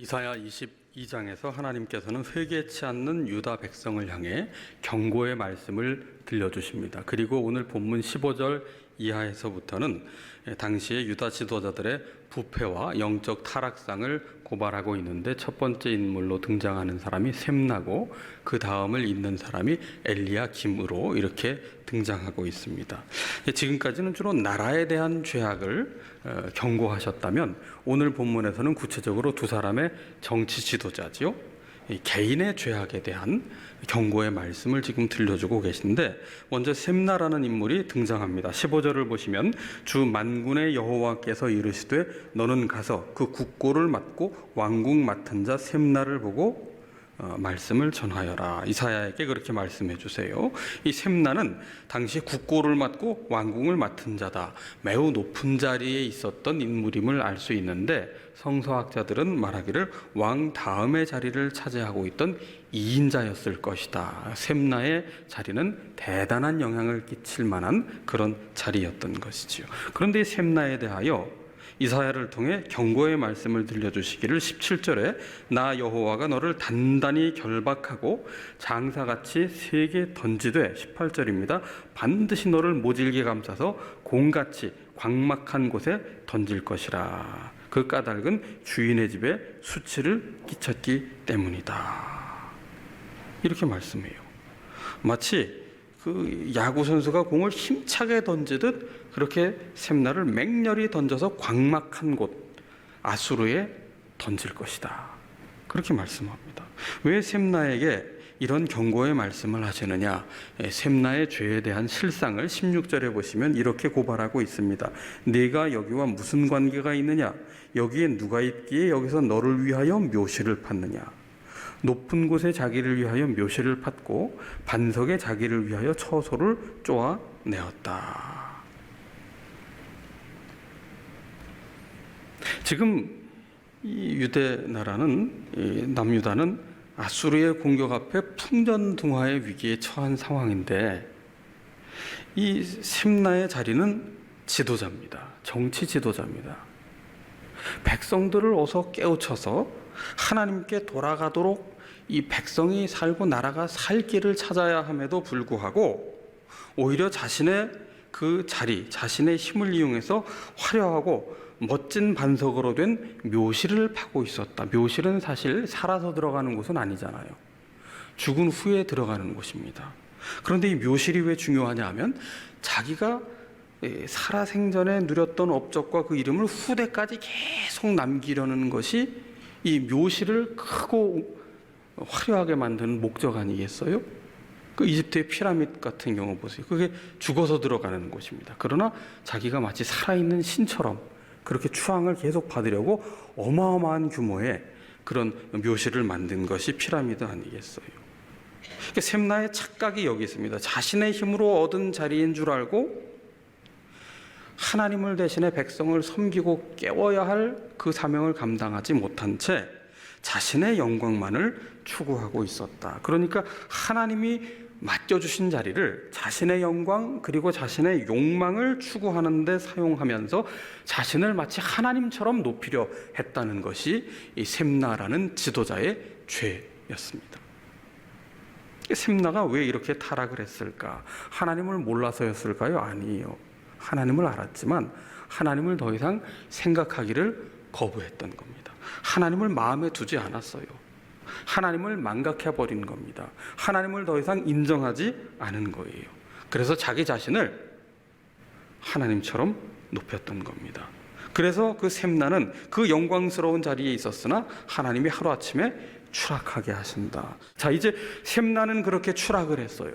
이사야 22장에서 하나님께서는 회개치 않는 유다 백성을 향해 경고의 말씀을 들려주십니다. 그리고 오늘 본문 15절 이하에서부터는 당시의 유다 지도자들의 부패와 영적 타락상을 고발하고 있는데, 첫 번째 인물로 등장하는 사람이 셈나고 그 다음을 잇는 사람이 엘리야김으로 이렇게 등장하고 있습니다. 지금까지는 주로 나라에 대한 죄악을 경고하셨다면, 오늘 본문에서는 구체적으로 두 사람의 정치 지도자지요, 개인의 죄악에 대한 경고의 말씀을 지금 들려주고 계신데, 먼저 셈나라는 인물이 등장합니다. 15절을 보시면 주 만군의 여호와께서 이르시되 너는 가서 그 국고를 맡고 왕궁 맡은 자 셈나를 보고 말씀을 전하여라. 이사야에게 그렇게 말씀해 주세요. 이 셈나는 당시 국고를 맡고 왕궁을 맡은 자다. 매우 높은 자리에 있었던 인물임을 알 수 있는데, 성서학자들은 말하기를 왕 다음의 자리를 차지하고 있던 2인자였을 것이다. 셈나의 자리는 대단한 영향을 끼칠 만한 그런 자리였던 것이지요. 그런데 이 셈나에 대하여 이사야를 통해 경고의 말씀을 들려주시기를 17절에 나 여호와가 너를 단단히 결박하고 장사같이 세게 던지되, 18절입니다. 반드시 너를 모질게 감싸서 공같이 광막한 곳에 던질 것이라. 그 까닭은 주인의 집에 수치를 끼쳤기 때문이다. 이렇게 말씀해요. 마치 그 야구 선수가 공을 힘차게 던지듯 그렇게 셈나를 맹렬히 던져서 광막한 곳 아수르에 던질 것이다. 그렇게 말씀합니다. 왜 셈나에게 이런 경고의 말씀을 하시느냐? 셈나의 죄에 대한 실상을 16절에 보시면 이렇게 고발하고 있습니다. 네가 여기와 무슨 관계가 있느냐? 여기에 누가 있기에 여기서 너를 위하여 묘시를 팠느냐? 높은 곳에 자기를 위하여 묘시를 팠고 반석에 자기를 위하여 처소를 쪼아내었다. 지금 이 유대 나라는, 남유다는 아수르의 공격 앞에 풍전등화의 위기에 처한 상황인데, 이 셈나의 자리는 지도자입니다. 정치 지도자입니다. 백성들을 어서 깨우쳐서 하나님께 돌아가도록 이 백성이 살고 나라가 살 길을 찾아야 함에도 불구하고, 오히려 자신의 그 자리, 자신의 힘을 이용해서 화려하고 멋진 반석으로 된 묘실을 파고 있었다. 묘실은 사실 살아서 들어가는 곳은 아니잖아요. 죽은 후에 들어가는 곳입니다. 그런데 이 묘실이 왜 중요하냐 하면, 자기가 살아생전에 누렸던 업적과 그 이름을 후대까지 계속 남기려는 것이 이 묘실을 크고 화려하게 만드는 목적 아니겠어요? 그 이집트의 피라미드 같은 경우 보세요. 그게 죽어서 들어가는 곳입니다. 그러나 자기가 마치 살아있는 신처럼 그렇게 추앙을 계속 받으려고 어마어마한 규모의 그런 묘실을 만든 것이 피라미드 아니겠어요? 그러니까 셈나의 착각이 여기 있습니다. 자신의 힘으로 얻은 자리인 줄 알고 하나님을 대신해 백성을 섬기고 깨워야 할 그 사명을 감당하지 못한 채 자신의 영광만을 추구하고 있었다. 그러니까 하나님이 맡겨주신 자리를 자신의 영광 그리고 자신의 욕망을 추구하는 데 사용하면서 자신을 마치 하나님처럼 높이려 했다는 것이 이 셈나라는 지도자의 죄였습니다. 셈나가 왜 이렇게 타락을 했을까? 하나님을 몰라서였을까요? 아니에요. 하나님을 알았지만 하나님을 더 이상 생각하기를 거부했던 겁니다. 하나님을 마음에 두지 않았어요. 하나님을 망각해버린 겁니다. 하나님을 더 이상 인정하지 않은 거예요. 그래서 자기 자신을 하나님처럼 높였던 겁니다. 그래서 그 셈나는 그 영광스러운 자리에 있었으나 하나님이 하루아침에 추락하게 하신다. 자, 이제 셈나는 그렇게 추락을 했어요.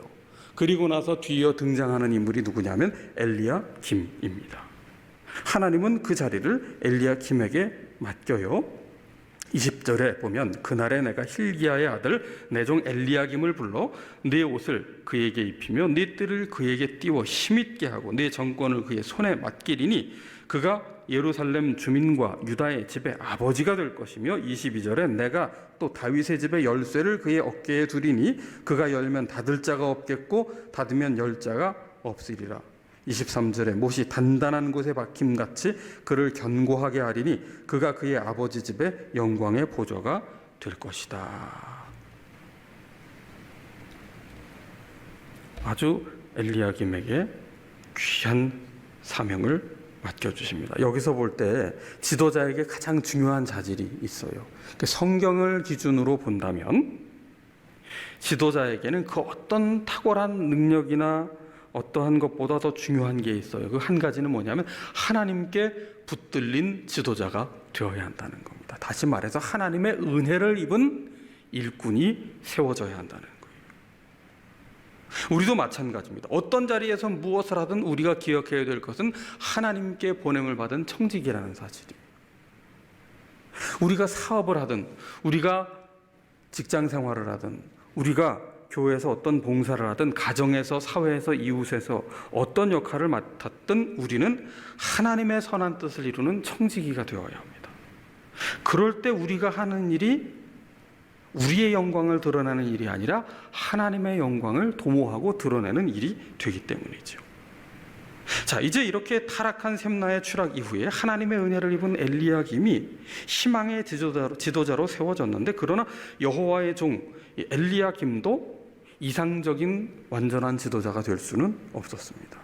그리고 나서 뒤이어 등장하는 인물이 누구냐면 엘리야김입니다. 하나님은 그 자리를 엘리야김에게 맡겨요. 20절에 보면 그날에 내가 hil기야의 아들 내 종 엘리야김을 불러 네 옷을 그에게 입히며 네 뜰을 그에게 띄워 힘있게 하고 네 정권을 그의 손에 맡기리니 그가 예루살렘 주민과 유다의 집의 아버지가 될 것이며, 22절에 내가 또 다윗의 집의 열쇠를 그의 어깨에 두리니 그가 열면 닫을 자가 없겠고 닫으면 열 자가 없으리라. 23절에 못이 단단한 곳에 박힘같이 그를 견고하게 하리니 그가 그의 아버지 집의 영광의 보좌가 될 것이다. 아주 엘리야김에게 귀한 사명을 맡겨주십니다. 여기서 볼 때 지도자에게 가장 중요한 자질이 있어요. 성경을 기준으로 본다면 지도자에게는 그 어떤 탁월한 능력이나 어떠한 것보다 더 중요한 게 있어요. 그 한 가지는 뭐냐면 하나님께 붙들린 지도자가 되어야 한다는 겁니다. 다시 말해서 하나님의 은혜를 입은 일꾼이 세워져야 한다는 거예요. 우리도 마찬가지입니다. 어떤 자리에서 무엇을 하든 우리가 기억해야 될 것은 하나님께 보냄을 받은 청직이라는 사실이에요. 우리가 사업을 하든 우리가 직장 생활을 하든 우리가 교회에서 어떤 봉사를 하든 가정에서 사회에서 이웃에서 어떤 역할을 맡았든 우리는 하나님의 선한 뜻을 이루는 청지기가 되어야 합니다. 그럴 때 우리가 하는 일이 우리의 영광을 드러내는 일이 아니라 하나님의 영광을 도모하고 드러내는 일이 되기 때문이죠. 자, 이제 이렇게 타락한 셈나의 추락 이후에 하나님의 은혜를 입은 엘리야김이 희망의 지도자로 세워졌는데, 그러나 여호와의 종 엘리야김도 이상적인 완전한 지도자가 될 수는 없었습니다.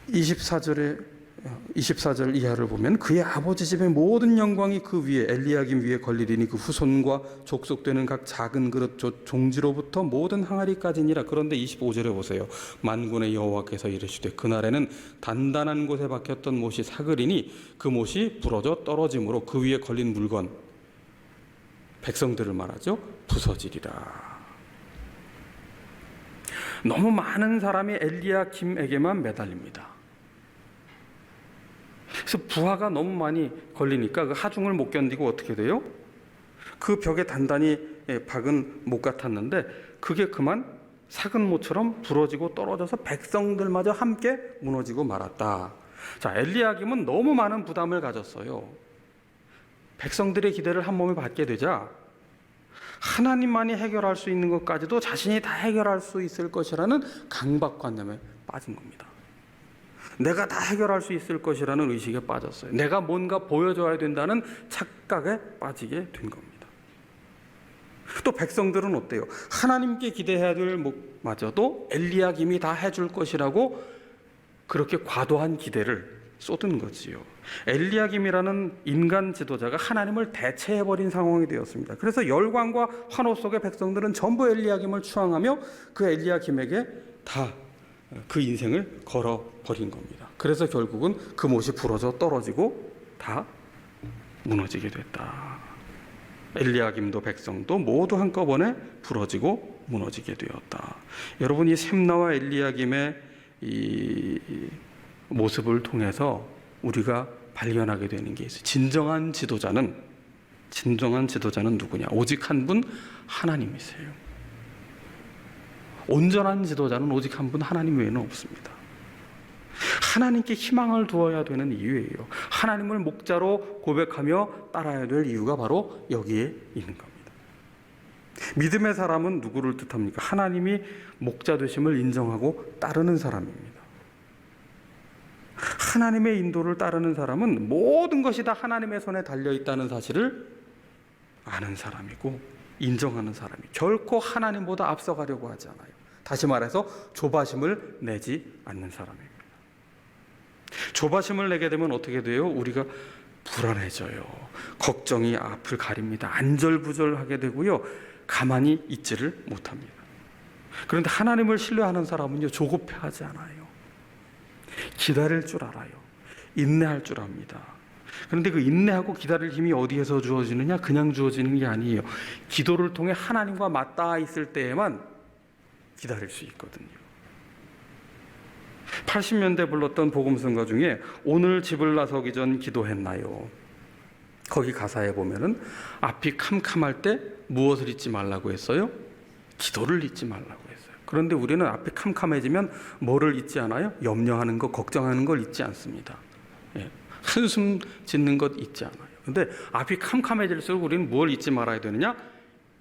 24절 이하를 보면 그의 아버지 집의 모든 영광이 그 위에 엘리야김 위에 걸리리니 그 후손과 족속되는 각 작은 그릇 종지로부터 모든 항아리까지니라. 그런데 25절에 보세요. 만군의 여호와께서 이르시되 그날에는 단단한 곳에 박혔던 못이 사그리니 그 못이 부러져 떨어짐으로 그 위에 걸린 물건, 백성들을 말하죠, 부서지리라. 너무 많은 사람이 엘리야김에게만 매달립니다. 그래서 부하가 너무 많이 걸리니까 그 하중을 못 견디고 어떻게 돼요? 그 벽에 단단히 박은 못 같았는데 그게 그만 삭은 못처럼 부러지고 떨어져서 백성들마저 함께 무너지고 말았다. 자, 엘리야김은 너무 많은 부담을 가졌어요. 백성들의 기대를 한 몸에 받게 되자 하나님만이 해결할 수 있는 것까지도 자신이 다 해결할 수 있을 것이라는 강박관념에 빠진 겁니다. 내가 다 해결할 수 있을 것이라는 의식에 빠졌어요. 내가 뭔가 보여줘야 된다는 착각에 빠지게 된 겁니다. 또 백성들은 어때요? 하나님께 기대해야 될 마저도 엘리야김이 다 해줄 것이라고 그렇게 과도한 기대를 쏟은 거지요. 엘리야김이라는 인간 지도자가 하나님을 대체해버린 상황이 되었습니다. 그래서 열광과 환호 속에 백성들은 전부 엘리야김을 추앙하며 그 엘리야김에게 다 그 인생을 걸어버린 겁니다. 그래서 결국은 그 못이 부러져 떨어지고 다 무너지게 됐다. 엘리야김도 백성도 모두 한꺼번에 부러지고 무너지게 되었다. 여러분, 이 셈나와 엘리야김의 이 모습을 통해서 우리가 발견하게 되는 게 있어요. 진정한 지도자는 누구냐? 오직 한 분, 하나님이세요. 온전한 지도자는 오직 한 분, 하나님 외에는 없습니다. 하나님께 희망을 두어야 되는 이유예요. 하나님을 목자로 고백하며 따라야 될 이유가 바로 여기에 있는 겁니다. 믿음의 사람은 누구를 뜻합니까? 하나님이 목자 되심을 인정하고 따르는 사람입니다. 하나님의 인도를 따르는 사람은 모든 것이 다 하나님의 손에 달려있다는 사실을 아는 사람이고 인정하는 사람이, 결코 하나님보다 앞서가려고 하지 않아요. 다시 말해서 조바심을 내지 않는 사람입니다. 조바심을 내게 되면 어떻게 돼요? 우리가 불안해져요. 걱정이 앞을 가립니다. 안절부절하게 되고요. 가만히 있지를 못합니다. 그런데 하나님을 신뢰하는 사람은요, 조급해하지 않아요. 기다릴 줄 알아요. 인내할 줄 압니다. 그런데 그 인내하고 기다릴 힘이 어디에서 주어지느냐? 그냥 주어지는 게 아니에요. 기도를 통해 하나님과 맞닿아 있을 때에만 기다릴 수 있거든요. 80년대 불렀던 복음성가 중에 오늘 집을 나서기 전 기도했나요? 거기 가사에 보면은 앞이 캄캄할 때 무엇을 잊지 말라고 했어요? 기도를 잊지 말라고 했어요. 그런데 우리는 앞이 캄캄해지면 뭐를 잊지 않아요? 염려하는 것, 걱정하는 걸 잊지 않습니다. 한숨 짓는 것 잊지 않아요. 근데 앞이 캄캄해질수록 우리는 뭘 잊지 말아야 되느냐?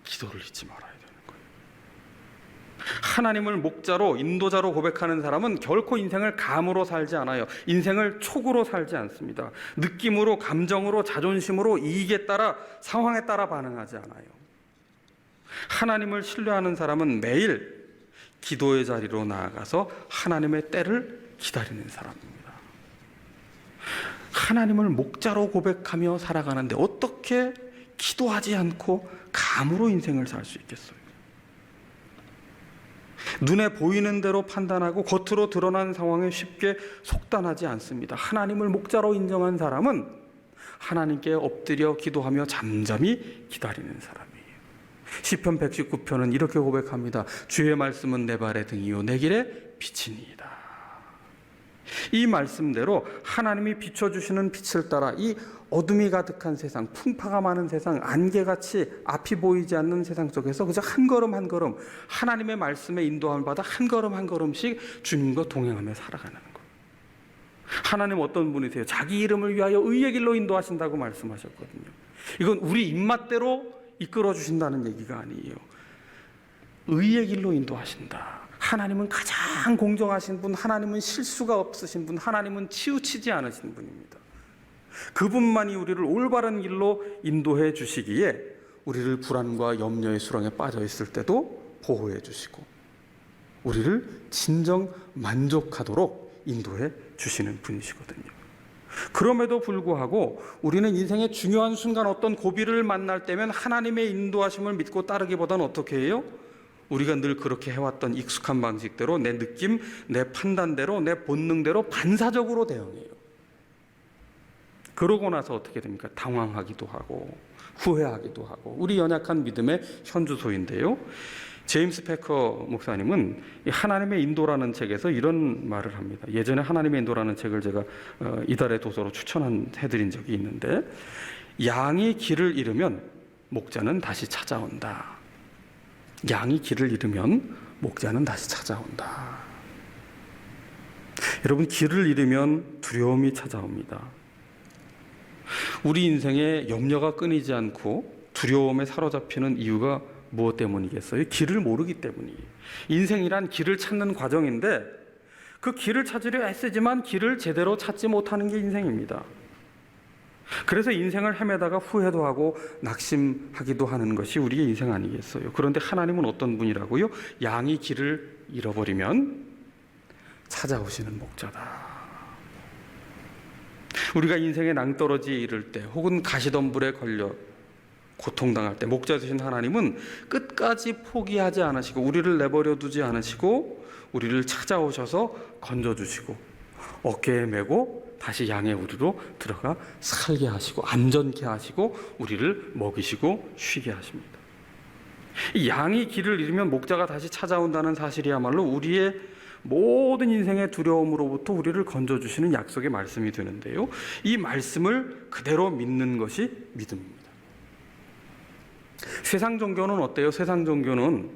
기도를 잊지 말아야 되는 거예요. 하나님을 목자로, 인도자로 고백하는 사람은 결코 인생을 감으로 살지 않아요. 인생을 촉으로 살지 않습니다. 느낌으로, 감정으로, 자존심으로, 이익에 따라, 상황에 따라 반응하지 않아요. 하나님을 신뢰하는 사람은 매일 기도의 자리로 나아가서 하나님의 때를 기다리는 사람입니다. 하나님을 목자로 고백하며 살아가는데 어떻게 기도하지 않고 감으로 인생을 살 수 있겠어요? 눈에 보이는 대로 판단하고 겉으로 드러난 상황에 쉽게 속단하지 않습니다. 하나님을 목자로 인정한 사람은 하나님께 엎드려 기도하며 잠잠히 기다리는 사람이에요. 시편 119편은 이렇게 고백합니다. 주의 말씀은 내 발의 등이요 내 길의 빛이니이다. 이 말씀대로 하나님이 비춰주시는 빛을 따라 이 어둠이 가득한 세상, 풍파가 많은 세상, 안개같이 앞이 보이지 않는 세상 속에서 그저 한 걸음 한 걸음 하나님의 말씀에 인도함을 받아 한 걸음 한 걸음씩 주님과 동행하며 살아가는 것. 하나님 어떤 분이세요? 자기 이름을 위하여 의의 길로 인도하신다고 말씀하셨거든요. 이건 우리 입맛대로 이끌어 주신다는 얘기가 아니에요. 의의 길로 인도하신다. 하나님은 가장 공정하신 분, 하나님은 실수가 없으신 분, 하나님은 치우치지 않으신 분입니다. 그분만이 우리를 올바른 길로 인도해 주시기에 우리를 불안과 염려의 수렁에 빠져 있을 때도 보호해 주시고 우리를 진정 만족하도록 인도해 주시는 분이시거든요. 그럼에도 불구하고 우리는 인생의 중요한 순간 어떤 고비를 만날 때면 하나님의 인도하심을 믿고 따르기보다는 어떻게 해요? 우리가 늘 그렇게 해왔던 익숙한 방식대로 내 느낌, 내 판단대로, 내 본능대로 반사적으로 대응해요. 그러고 나서 어떻게 됩니까? 당황하기도 하고 후회하기도 하고 우리 연약한 믿음의 현주소인데요. 제임스 패커 목사님은 하나님의 인도라는 책에서 이런 말을 합니다. 예전에 하나님의 인도라는 책을 제가 이달의 도서로 추천해드린 적이 있는데 양이 길을 잃으면 목자는 다시 찾아온다. 양이 길을 잃으면 목자는 다시 찾아온다. 여러분, 길을 잃으면 두려움이 찾아옵니다. 우리 인생에 염려가 끊이지 않고 두려움에 사로잡히는 이유가 무엇 때문이겠어요? 길을 모르기 때문이에요. 인생이란 길을 찾는 과정인데 그 길을 찾으려 애쓰지만 길을 제대로 찾지 못하는 게 인생입니다. 그래서 인생을 헤매다가 후회도 하고 낙심하기도 하는 것이 우리의 인생 아니겠어요? 그런데 하나님은 어떤 분이라고요? 양이 길을 잃어버리면 찾아오시는 목자다. 우리가 인생의 낭떠러지에 이를 때 혹은 가시덤불에 걸려 고통당할 때 목자 되신 하나님은 끝까지 포기하지 않으시고 우리를 내버려 두지 않으시고 우리를 찾아오셔서 건져주시고 어깨에 메고 다시 양의 우리로 들어가 살게 하시고 안전케 하시고 우리를 먹이시고 쉬게 하십니다. 이 양이 길을 잃으면 목자가 다시 찾아온다는 사실이야말로 우리의 모든 인생의 두려움으로부터 우리를 건져주시는 약속의 말씀이 되는데요. 이 말씀을 그대로 믿는 것이 믿음입니다. 세상 종교는 어때요? 세상 종교는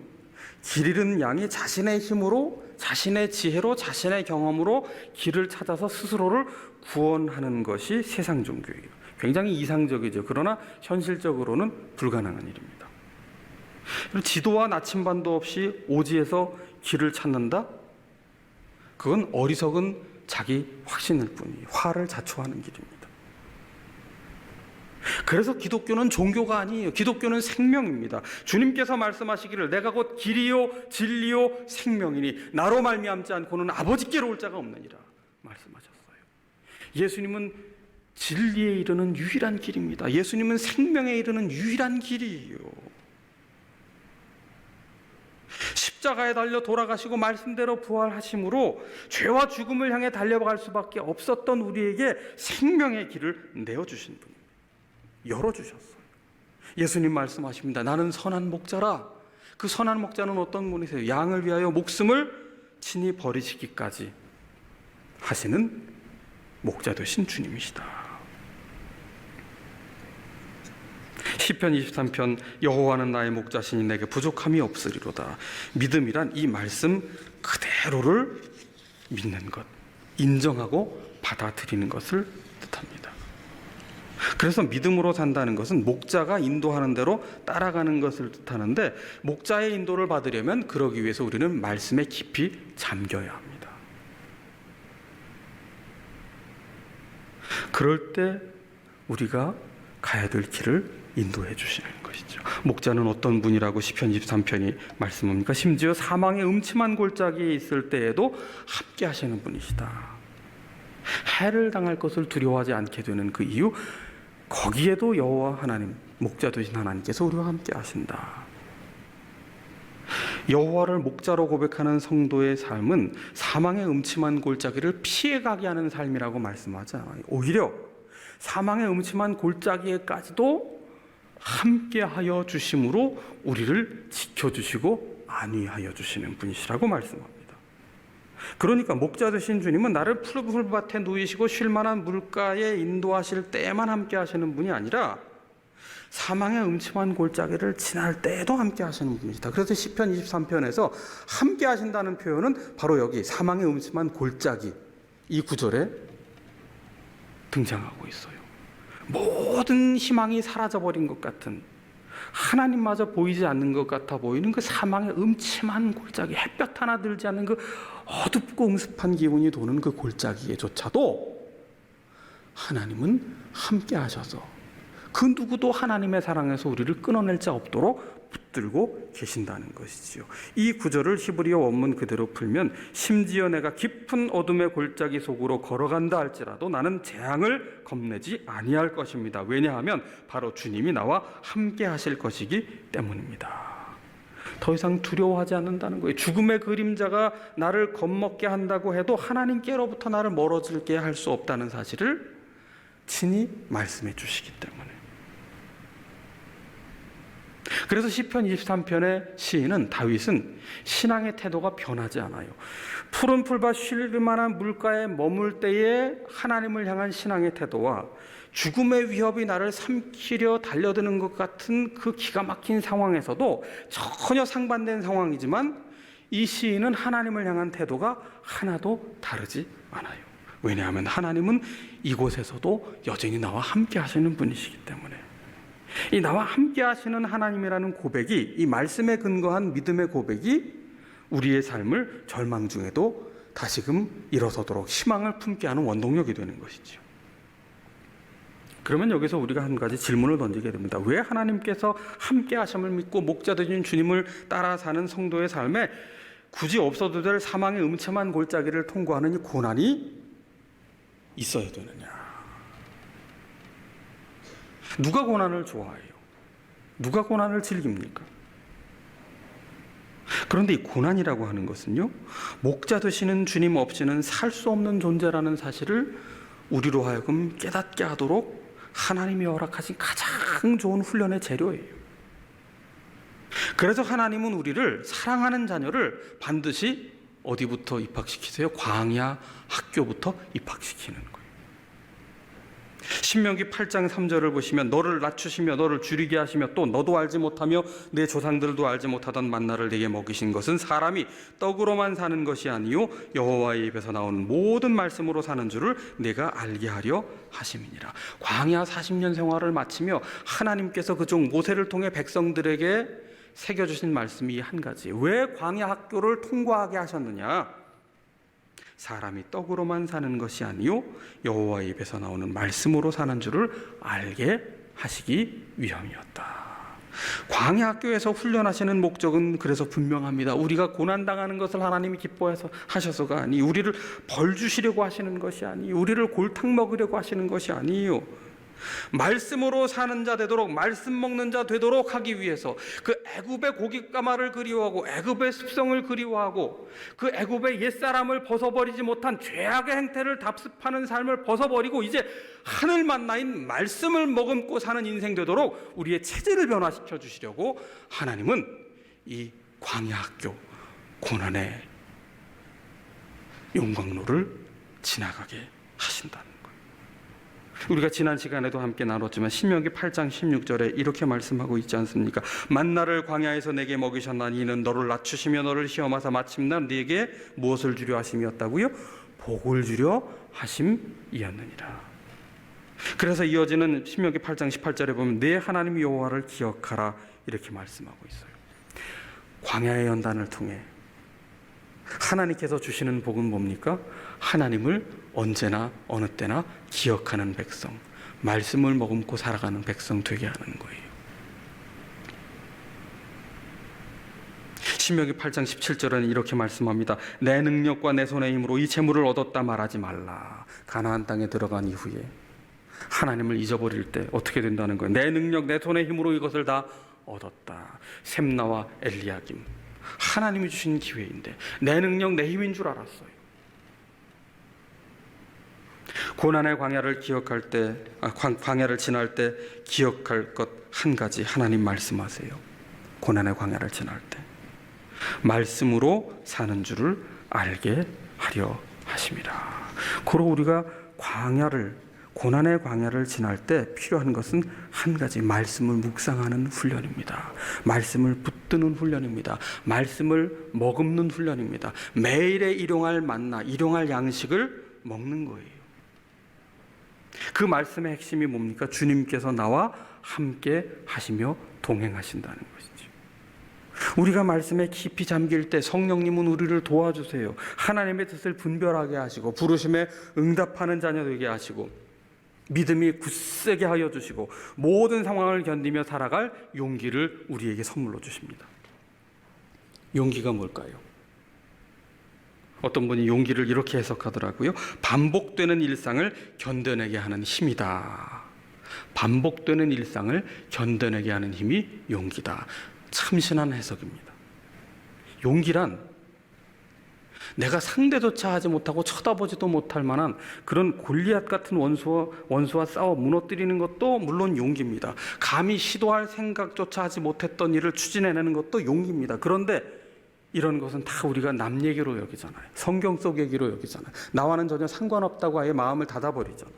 길 잃은 양이 자신의 힘으로, 자신의 지혜로, 자신의 경험으로 길을 찾아서 스스로를 구원하는 것이 세상 종교예요. 굉장히 이상적이죠. 그러나 현실적으로는 불가능한 일입니다. 지도와 나침반도 없이 오지에서 길을 찾는다? 그건 어리석은 자기 확신일 뿐이에요. 화를 자초하는 길입니다. 그래서 기독교는 종교가 아니에요. 기독교는 생명입니다. 주님께서 말씀하시기를 내가 곧 길이요 진리요 생명이니 나로 말미암지 않고는 아버지께로 올 자가 없느니라 말씀하셨어요. 예수님은 진리에 이르는 유일한 길입니다. 예수님은 생명에 이르는 유일한 길이에요. 십자가에 달려 돌아가시고 말씀대로 부활하심으로 죄와 죽음을 향해 달려갈 수밖에 없었던 우리에게 생명의 길을 내어주신 분입니다. 열어주셨어요. 예수님 말씀하십니다. 나는 선한 목자라. 그 선한 목자는 어떤 분이세요? 양을 위하여 목숨을 친히 버리시기까지 하시는 목자 되신 주님이시다. 시편 23편 여호와는 나의 목자시니 내게 부족함이 없으리로다. 믿음이란 이 말씀 그대로를 믿는 것, 인정하고 받아들이는 것을 뜻합니다. 그래서 믿음으로 산다는 것은 목자가 인도하는 대로 따라가는 것을 뜻하는데, 목자의 인도를 받으려면 그러기 위해서 우리는 말씀에 깊이 잠겨야 합니다. 그럴 때 우리가 가야 될 길을 인도해 주시는 것이죠. 목자는 어떤 분이라고 시편 23편이 말씀합니까? 심지어 사망의 음침한 골짜기에 있을 때에도 함께 하시는 분이시다. 해를 당할 것을 두려워하지 않게 되는 그 이유, 거기에도 여호와 하나님, 목자 되신 하나님께서 우리와 함께 하신다. 여호와를 목자로 고백하는 성도의 삶은 사망의 음침한 골짜기를 피해가게 하는 삶이라고 말씀하지 않아요. 오히려 사망의 음침한 골짜기에까지도 함께하여 주심으로 우리를 지켜주시고 안위하여 주시는 분이시라고 말씀합니다. 그러니까 목자 되신 주님은 나를 푸른 풀밭에 누이시고 쉴만한 물가에 인도하실 때에만 함께 하시는 분이 아니라 사망의 음침한 골짜기를 지날 때에도 함께 하시는 분이시다. 그래서 시편 23편에서 함께 하신다는 표현은 바로 여기 사망의 음침한 골짜기, 이 구절에 등장하고 있어요. 모든 희망이 사라져버린 것 같은, 하나님마저 보이지 않는 것 같아 보이는 그 사망의 음침한 골짜기, 햇볕 하나 들지 않는 그 어둡고 음습한 기운이 도는 그 골짜기에조차도 하나님은 함께 하셔서 그 누구도 하나님의 사랑에서 우리를 끊어낼 자 없도록 붙들고 계신다는 것이지요. 이 구절을 히브리어 원문 그대로 풀면, 심지어 내가 깊은 어둠의 골짜기 속으로 걸어간다 할지라도 나는 재앙을 겁내지 아니할 것입니다. 왜냐하면 바로 주님이 나와 함께 하실 것이기 때문입니다. 더 이상 두려워하지 않는다는 거예요. 죽음의 그림자가 나를 겁먹게 한다고 해도 하나님께로부터 나를 멀어지게 할 수 없다는 사실을 친히 말씀해 주시기 때문에. 그래서 시편 23편의 시인은, 다윗은 신앙의 태도가 변하지 않아요. 푸른 풀밭 쉴 만한 물가에 머물 때에 하나님을 향한 신앙의 태도와 죽음의 위협이 나를 삼키려 달려드는 것 같은 그 기가 막힌 상황에서도 전혀 상반된 상황이지만 이 시인은 하나님을 향한 태도가 하나도 다르지 않아요. 왜냐하면 하나님은 이곳에서도 여전히 나와 함께 하시는 분이시기 때문에. 이 나와 함께 하시는 하나님이라는 고백이, 이 말씀에 근거한 믿음의 고백이 우리의 삶을 절망 중에도 다시금 일어서도록 희망을 품게 하는 원동력이 되는 것이죠. 그러면 여기서 우리가 한 가지 질문을 던지게 됩니다. 왜 하나님께서 함께 하심을 믿고 목자 되신 주님을 따라 사는 성도의 삶에 굳이 없어도 될 사망의 음침한 골짜기를 통과하는 이 고난이 있어야 되느냐? 누가 고난을 좋아해요? 누가 고난을 즐깁니까? 그런데 이 고난이라고 하는 것은요, 목자 되시는 주님 없이는 살 수 없는 존재라는 사실을 우리로 하여금 깨닫게 하도록 하나님이 허락하신 가장 좋은 훈련의 재료예요. 그래서 하나님은 우리를, 사랑하는 자녀를 반드시 어디부터 입학시키세요? 광야 학교부터 입학시키는 거예요. 신명기 8장 3절을 보시면, 너를 낮추시며 너를 줄이게 하시며 또 너도 알지 못하며 내 조상들도 알지 못하던 만나를 내게 먹이신 것은 사람이 떡으로만 사는 것이 아니요 여호와의 입에서 나오는 모든 말씀으로 사는 줄을 내가 알게 하려 하심이니라. 광야 40년 생활을 마치며 하나님께서 그종 모세를 통해 백성들에게 새겨주신 말씀이 한 가지. 왜 광야 학교를 통과하게 하셨느냐? 사람이 떡으로만 사는 것이 아니요 여호와의 입에서 나오는 말씀으로 사는 줄을 알게 하시기 위함이었다. 광야 학교에서 훈련하시는 목적은 그래서 분명합니다. 우리가 고난당하는 것을 하나님이 기뻐해서 하셔서가 아니, 우리를 벌 주시려고 하시는 것이 아니, 우리를 골탕 먹으려고 하시는 것이 아니에요. 말씀으로 사는 자 되도록, 말씀 먹는 자 되도록 하기 위해서 그 애굽의 고깃가마를 그리워하고 애굽의 습성을 그리워하고 그 애굽의 옛사람을 벗어버리지 못한 죄악의 행태를 답습하는 삶을 벗어버리고 이제 하늘 만나인 말씀을 머금고 사는 인생 되도록 우리의 체질을 변화시켜 주시려고 하나님은 이 광야 학교, 고난의 용광로를 지나가게 하신다는 거예요. 우리가 지난 시간에도 함께 나눴지만 신명기 8장 16절에 이렇게 말씀하고 있지 않습니까? 만나를 광야에서 내게 먹이셨나니 이는 너를 낮추시며 너를 시험하사 마침내 네게 무엇을 주려 하심이었다고요? 복을 주려 하심이었느니라. 그래서 이어지는 신명기 8장 18절에 보면 내 하나님 여호와를 기억하라 이렇게 말씀하고 있어요. 광야의 연단을 통해 하나님께서 주시는 복은 뭡니까? 하나님을 언제나 어느 때나 기억하는 백성, 말씀을 머금고 살아가는 백성 되게 하는 거예요. 신명기 8장 17절은 이렇게 말씀합니다. 내 능력과 내 손의 힘으로 이 재물을 얻었다 말하지 말라. 가나안 땅에 들어간 이후에 하나님을 잊어버릴 때 어떻게 된다는 거예요? 내 능력, 내 손의 힘으로 이것을 다 얻었다. 셈나와 엘리야김, 하나님이 주신 기회인데 내 능력, 내 힘인 줄 알았어요. 고난의 광야를 광야를 지날 때 기억할 것 한 가지 하나님 말씀하세요. 고난의 광야를 지날 때 말씀으로 사는 줄을 알게 하려 하심이라. 고로 우리가 고난의 광야를 지날 때 필요한 것은 한 가지, 말씀을 묵상하는 훈련입니다. 말씀을 붙드는 훈련입니다. 말씀을 머금는 훈련입니다. 매일의 일용할 만나, 일용할 양식을 먹는 거예요. 그 말씀의 핵심이 뭡니까? 주님께서 나와 함께 하시며 동행하신다는 것이죠. 우리가 말씀에 깊이 잠길 때 성령님은 우리를 도와주세요. 하나님의 뜻을 분별하게 하시고 부르심에 응답하는 자녀 되게 하시고 믿음이 굳세게 하여 주시고 모든 상황을 견디며 살아갈 용기를 우리에게 선물로 주십니다. 용기가 뭘까요? 어떤 분이 용기를 이렇게 해석하더라고요. 반복되는 일상을 견뎌내게 하는 힘이다. 반복되는 일상을 견뎌내게 하는 힘이 용기다. 참신한 해석입니다. 용기란 내가 상대조차 하지 못하고 쳐다보지도 못할 만한 그런 골리앗 같은 원수와 싸워 무너뜨리는 것도 물론 용기입니다. 감히 시도할 생각조차 하지 못했던 일을 추진해내는 것도 용기입니다. 그런데 이런 것은 다 우리가 남 얘기로 여기잖아요. 성경 속 얘기로 여기잖아요. 나와는 전혀 상관없다고 아예 마음을 닫아버리잖아요.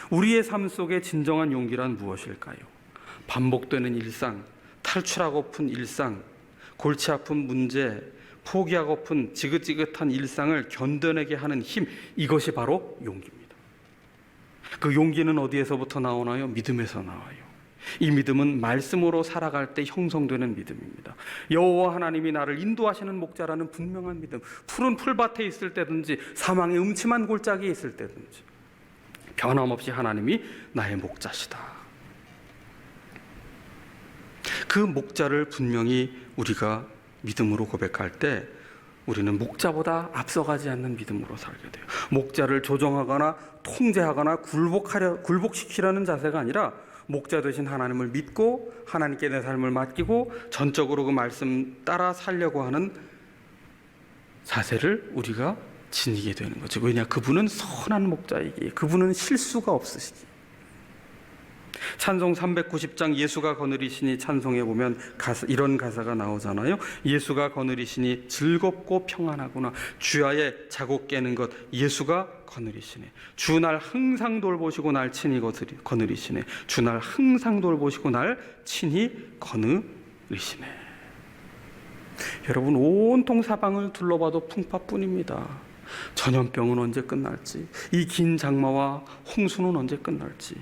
우리의 삶 속에 진정한 용기란 무엇일까요? 반복되는 일상, 탈출하고픈 일상, 골치 아픈 문제, 포기하고픈 지긋지긋한 일상을 견뎌내게 하는 힘, 이것이 바로 용기입니다. 그 용기는 어디에서부터 나오나요? 믿음에서 나와요. 이 믿음은 말씀으로 살아갈 때 형성되는 믿음입니다. 여호와 하나님이 나를 인도하시는 목자라는 분명한 믿음, 푸른 풀밭에 있을 때든지 사망의 음침한 골짜기에 있을 때든지 변함없이 하나님이 나의 목자시다. 그 목자를 분명히 우리가 믿음으로 고백할 때 우리는 목자보다 앞서가지 않는 믿음으로 살게 돼요. 목자를 조정하거나 통제하거나 굴복시키려는 자세가 아니라 목자 되신 하나님을 믿고 하나님께 내 삶을 맡기고 전적으로 그 말씀 따라 살려고 하는 자세를 우리가 지니게 되는 거죠. 왜냐? 그분은 선한 목자이기에, 그분은 실수가 없으시기에. 찬송 390장 예수가 거느리시니 찬송에 보면 이런 가사가 나오잖아요. 예수가 거느리시니 즐겁고 평안하구나. 주야에 자고 깨는 것 예수가 거느리시네. 주 날 항상 돌보시고 날 친히 거느리시네. 주 날 항상 돌보시고 날 친히 거느리시네. 여러분, 온통 사방을 둘러봐도 풍파뿐입니다. 전염병은 언제 끝날지, 이 긴 장마와 홍수는 언제 끝날지,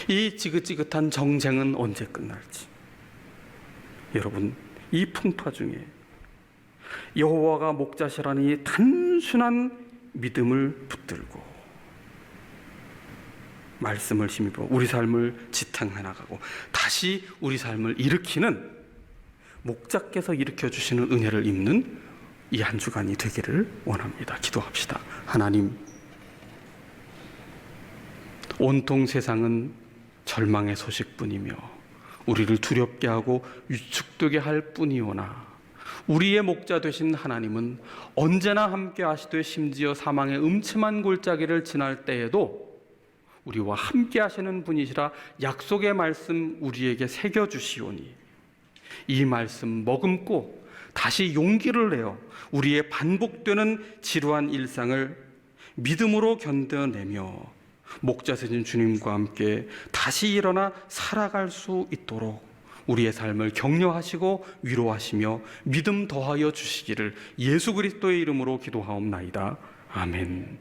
이 지긋지긋한 정쟁은 언제 끝날지. 여러분, 이 풍파 중에 여호와가 목자시라니 단순한 믿음을 붙들고 말씀을 힘입어 우리 삶을 지탱해 나가고 다시 우리 삶을 일으키는 목자께서 일으켜 주시는 은혜를 입는 이 한 주간이 되기를 원합니다. 기도합시다. 하나님, 온통 세상은 절망의 소식뿐이며 우리를 두렵게 하고 위축되게 할 뿐이오나 우리의 목자 되신 하나님은 언제나 함께 하시되 심지어 사망의 음침한 골짜기를 지날 때에도 우리와 함께 하시는 분이시라 약속의 말씀 우리에게 새겨주시오니 이 말씀 머금고 다시 용기를 내어 우리의 반복되는 지루한 일상을 믿음으로 견뎌내며 목자세진 주님과 함께 다시 일어나 살아갈 수 있도록 우리의 삶을 격려하시고 위로하시며 믿음 더하여 주시기를 예수 그리스도의 이름으로 기도하옵나이다. 아멘.